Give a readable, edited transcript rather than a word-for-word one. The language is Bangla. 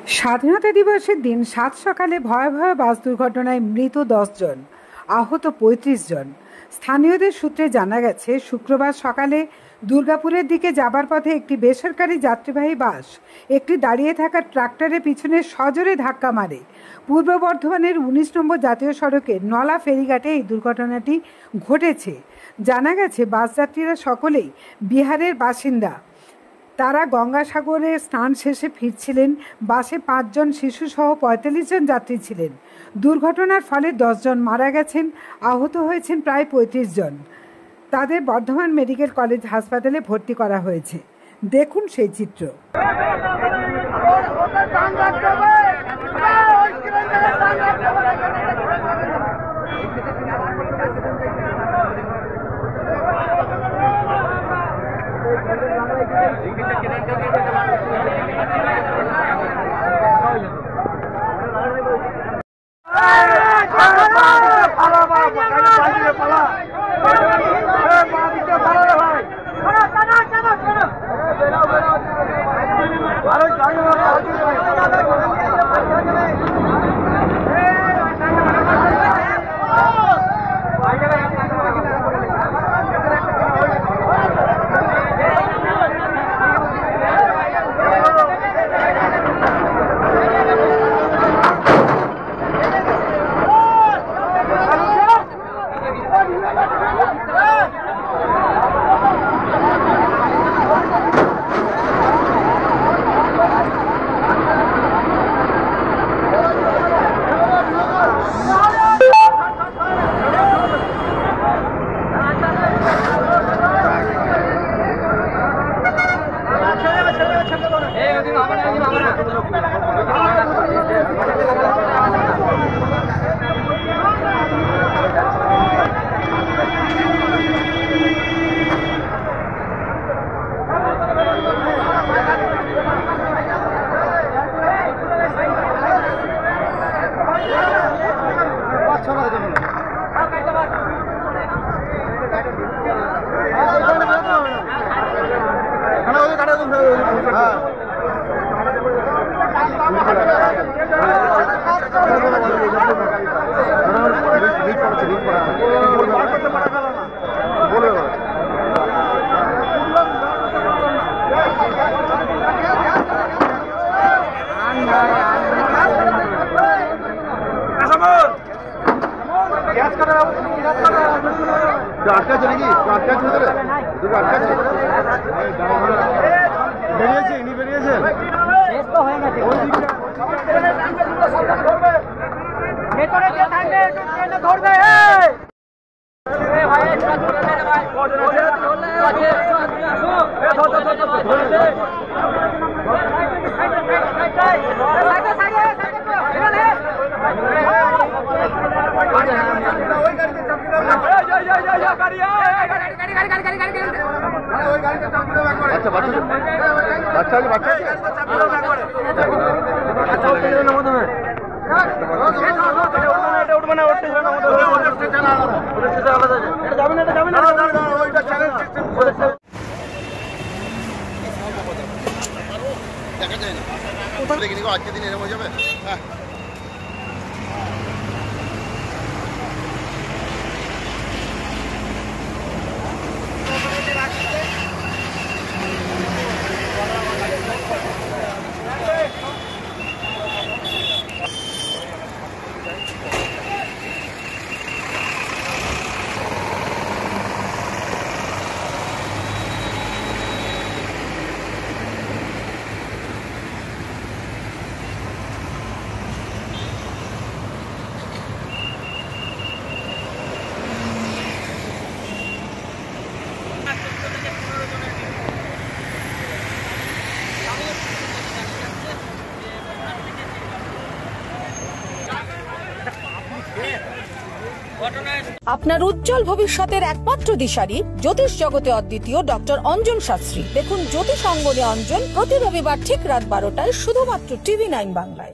স্বাধীনতা দিবসের দিন সাত সকালে ভয়াবহ বাস দুর্ঘটনায় মৃত 10 জন, আহত 35 জন। স্থানীয়দের সূত্রে জানা গেছে, শুক্রবার সকালে দুর্গাপুরের দিকে যাবার পথে একটি বেসরকারি যাত্রীবাহী বাস একটি দাঁড়িয়ে থাকা ট্রাক্টরের পিছনে সজোরে ধাক্কা মারে। পূর্ব বর্ধমানের 19 নম্বর জাতীয় সড়কের নলা ফেরিঘাটে এই দুর্ঘটনাটি ঘটেছে। জানা গেছে, বাস যাত্রীরা সকলেই বিহারের বাসিন্দা। তারা গঙ্গাসাগরে স্নান শেষে ফিরছিলেন। বাসে 5 জন শিশুসহ 45 জন যাত্রী ছিলেন। দুর্ঘটনার ফলে 10 জন মারা গেছেন, আহত হয়েছেন প্রায় 35 জন। তাদের বর্ধমান মেডিকেল কলেজ হাসপাতালে ভর্তি করা হয়েছে। দেখুন সেই চিত্র। আজকে দিন এরকম হয়ে যাবে। আপনার উজ্জ্বল ভবিষ্যতের একমাত্র দিশারি, জ্যোতিষ জগতে অদ্বিতীয় ডক্টর অঞ্জন শাস্ত্রী। দেখুন জ্যোতিষ অঙ্গনে অঞ্জন প্রতি রবিবার ঠিক রাত 12টায় শুধুমাত্র TV9 বাংলায়।